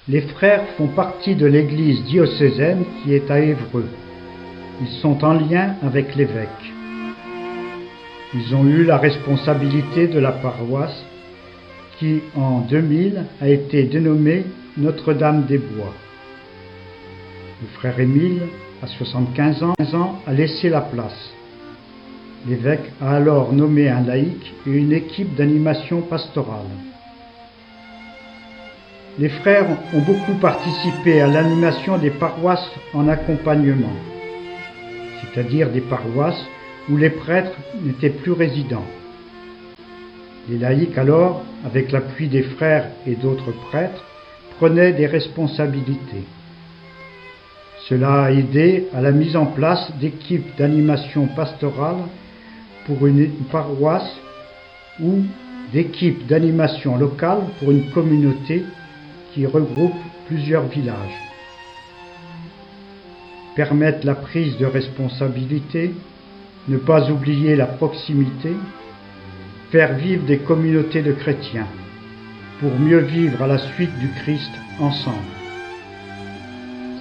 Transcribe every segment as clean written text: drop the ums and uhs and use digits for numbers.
Les frères font partie de l'église diocésaine qui est à Évreux. Ils sont en lien avec l'évêque. Ils ont eu la responsabilité de la paroisse qui, en 2000, a été dénommée Notre-Dame-des-Bois. Le frère Émile, à 75 ans, a laissé la place. L'évêque a alors nommé un laïc et une équipe d'animation pastorale. Les frères ont beaucoup participé à l'animation des paroisses en accompagnement, c'est-à-dire des paroisses où les prêtres n'étaient plus résidents. Les laïcs alors, avec l'appui des frères et d'autres prêtres, prenaient des responsabilités. Cela a aidé à la mise en place d'équipes d'animation pastorale pour une paroisse ou d'équipes d'animation locale pour une communauté qui regroupe plusieurs villages. Permettre la prise de responsabilité, ne pas oublier la proximité, faire vivre des communautés de chrétiens pour mieux vivre à la suite du Christ ensemble.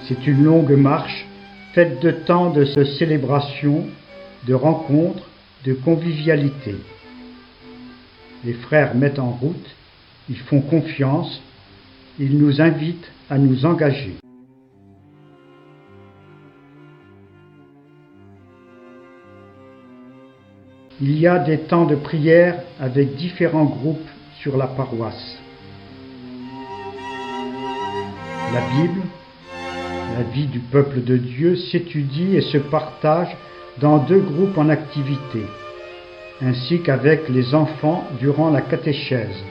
C'est une longue marche faite de temps de célébration, de rencontres, de convivialité. Les frères mettent en route, ils font confiance, ils nous invitent à nous engager. Il y a des temps de prière avec différents groupes sur la paroisse. La Bible, la vie du peuple de Dieu s'étudie et se partage dans 2 groupes en activité, ainsi qu'avec les enfants durant la catéchèse.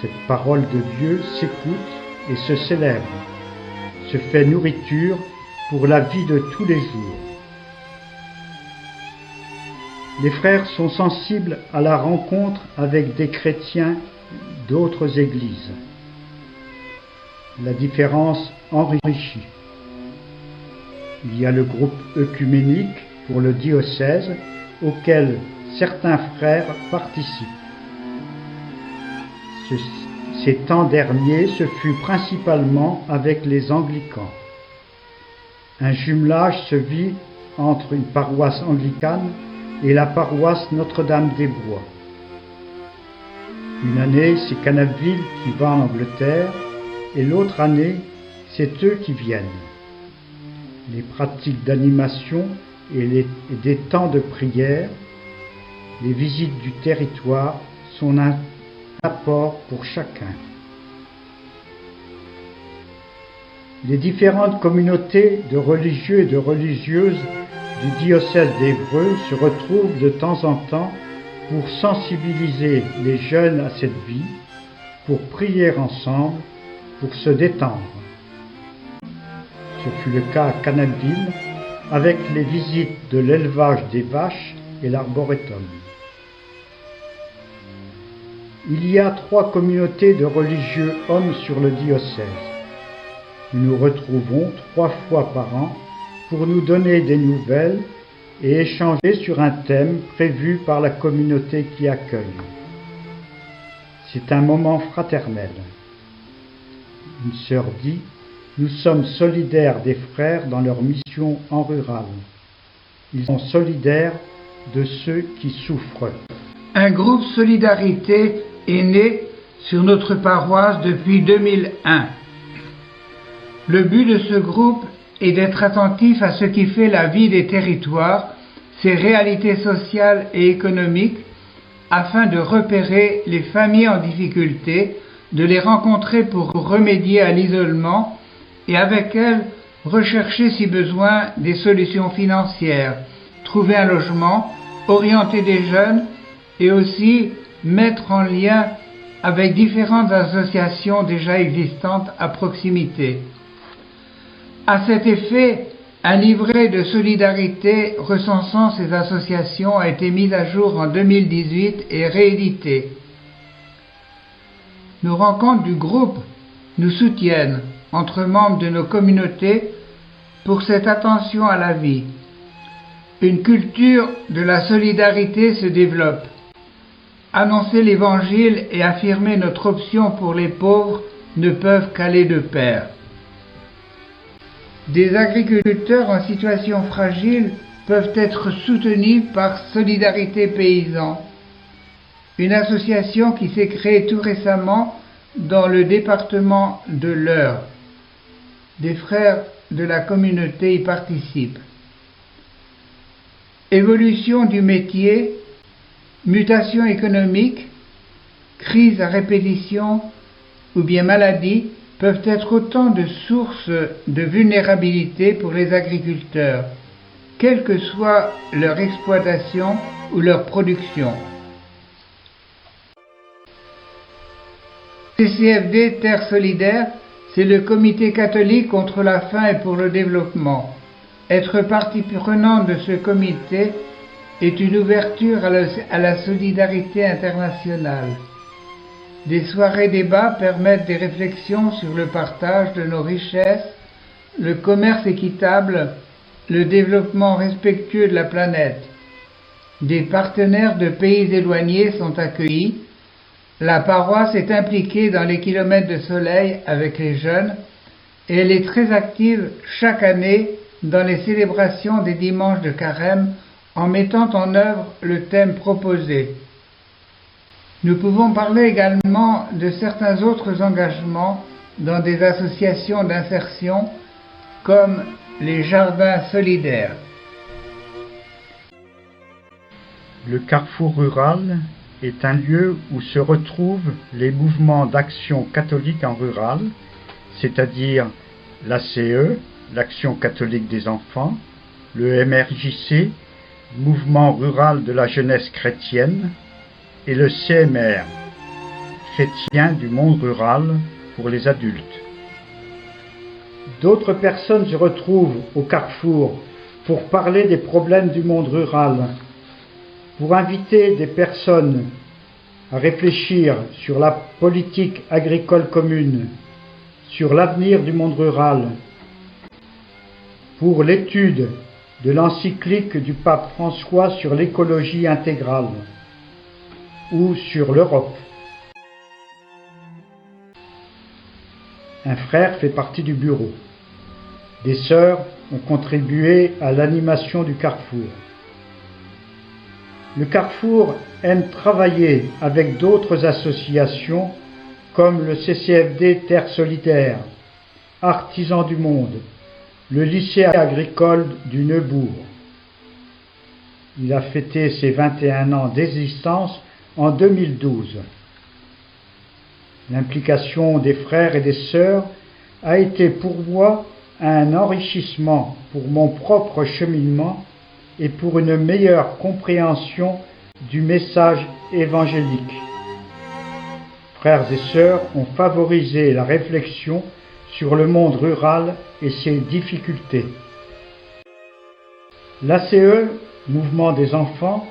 Cette parole de Dieu s'écoute et se célèbre, se fait nourriture pour la vie de tous les jours. Les frères sont sensibles à la rencontre avec des chrétiens d'autres églises. La différence enrichit. Il y a le groupe œcuménique pour le diocèse auquel certains frères participent. Ces temps derniers, ce fut principalement avec les anglicans. Un jumelage se vit entre une paroisse anglicane et la paroisse Notre-Dame-des-Bois. Une année, c'est Canaville qui va en Angleterre et l'autre année, c'est eux qui viennent. Les pratiques d'animation et des temps de prière, les visites du territoire sont un apport pour chacun. Les différentes communautés de religieux et de religieuses du diocèse d'Évreux se retrouvent de temps en temps pour sensibiliser les jeunes à cette vie, pour prier ensemble, pour se détendre. Ce fut le cas à Canaville avec les visites de l'élevage des vaches et l'arboretum. Il y a 3 communautés de religieux hommes sur le diocèse. Nous nous retrouvons 3 fois par an pour nous donner des nouvelles et échanger sur un thème prévu par la communauté qui accueille. C'est un moment fraternel. Une sœur dit: nous sommes solidaires des frères dans leur mission en rural. Ils sont solidaires de ceux qui souffrent. Un groupe Solidarité est né sur notre paroisse depuis 2001. Le but de ce groupe est d'être attentif à ce qui fait la vie des territoires, ses réalités sociales et économiques, afin de repérer les familles en difficulté, de les rencontrer pour remédier à l'isolement et avec elles rechercher si besoin des solutions financières, trouver un logement, orienter des jeunes et aussi mettre en lien avec différentes associations déjà existantes à proximité. À cet effet, un livret de solidarité recensant ces associations a été mis à jour en 2018 et réédité. Nos rencontres du groupe nous soutiennent entre membres de nos communautés pour cette attention à la vie. Une culture de la solidarité se développe. annoncer l'Évangile et affirmer notre option pour les pauvres ne peuvent qu'aller de pair. Des agriculteurs en situation fragile peuvent être soutenus par Solidarité Paysans, une association qui s'est créée tout récemment dans le département de l'Eure. Des frères de la communauté y participent. Évolution du métier, mutation économique, crise à répétition ou bien maladie peuvent être autant de sources de vulnérabilité pour les agriculteurs, quelle que soit leur exploitation ou leur production. CCFD Terre Solidaire, c'est le comité catholique contre la faim et pour le développement. Être partie prenante de ce comité est une ouverture à la solidarité internationale. Des soirées débats permettent des réflexions sur le partage de nos richesses, le commerce équitable, le développement respectueux de la planète. Des partenaires de pays éloignés sont accueillis. La paroisse est impliquée dans les kilomètres de soleil avec les jeunes et elle est très active chaque année dans les célébrations des dimanches de carême en mettant en œuvre le thème proposé. Nous pouvons parler également de certains autres engagements dans des associations d'insertion comme les jardins solidaires. Le carrefour rural est un lieu où se retrouvent les mouvements d'action catholique en rural, c'est-à-dire l'ACE, l'Action catholique des enfants, le MRJC, Mouvement rural de la jeunesse chrétienne, et le CMR, Chrétien du monde rural pour les adultes. D'autres personnes se retrouvent au carrefour pour parler des problèmes du monde rural, pour inviter des personnes à réfléchir sur la politique agricole commune, sur l'avenir du monde rural, pour l'étude de l'encyclique du pape François sur l'écologie intégrale ou sur l'Europe. Un frère fait partie du bureau. Des sœurs ont contribué à l'animation du carrefour. Le carrefour aime travailler avec d'autres associations comme le CCFD Terre Solidaire, Artisans du Monde, le lycée agricole du Neubourg. Il a fêté ses 21 ans d'existence en 2012. L'implication des frères et des sœurs a été pour moi un enrichissement pour mon propre cheminement et pour une meilleure compréhension du message évangélique. Frères et sœurs ont favorisé la réflexion sur le monde rural et ses difficultés. L'ACE, Mouvement des enfants,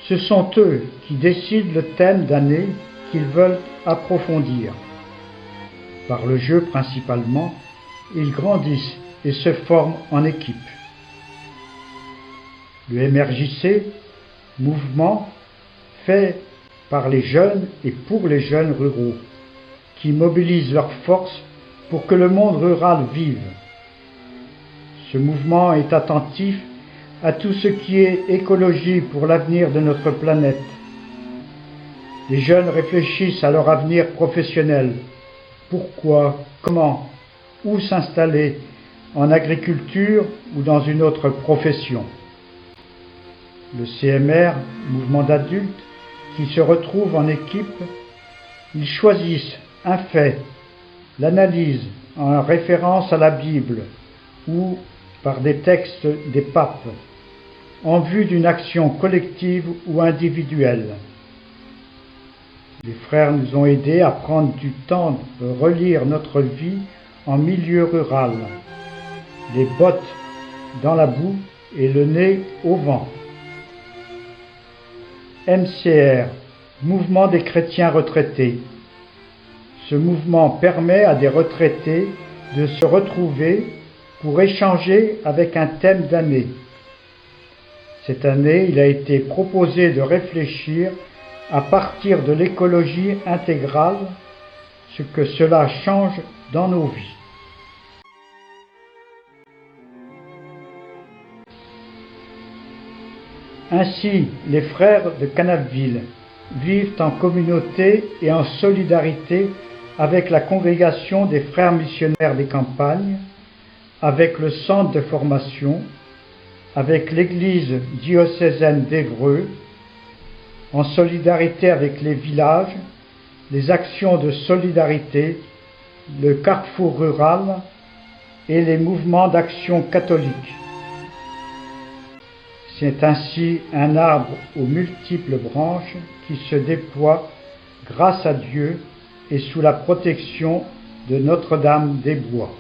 ce sont eux qui décident le thème d'année qu'ils veulent approfondir. Par le jeu principalement, ils grandissent et se forment en équipe. Le MRJC, mouvement fait par les jeunes et pour les jeunes ruraux, qui mobilisent leurs forces pour que le monde rural vive. Ce mouvement est attentif à tout ce qui est écologie pour l'avenir de notre planète. Les jeunes réfléchissent à leur avenir professionnel. Pourquoi, comment, où s'installer, en agriculture ou dans une autre profession. Le CMR, mouvement d'adultes, qui se retrouvent en équipe, ils choisissent un fait, l'analyse en référence à la Bible ou par des textes des papes, en vue d'une action collective ou individuelle. Les frères nous ont aidés à prendre du temps de relire notre vie en milieu rural, les bottes dans la boue et le nez au vent. MCR, Mouvement des chrétiens retraités. Ce mouvement permet à des retraités de se retrouver pour échanger avec un thème d'année. Cette année, il a été proposé de réfléchir à partir de l'écologie intégrale, ce que cela change dans nos vies. Ainsi, les frères de Canapville vivent en communauté et en solidarité avec la congrégation des frères missionnaires des campagnes, avec le centre de formation, avec l'église diocésaine d'Évreux, en solidarité avec les villages, les actions de solidarité, le carrefour rural et les mouvements d'action catholique. C'est ainsi un arbre aux multiples branches qui se déploie grâce à Dieu et sous la protection de Notre-Dame des Bois.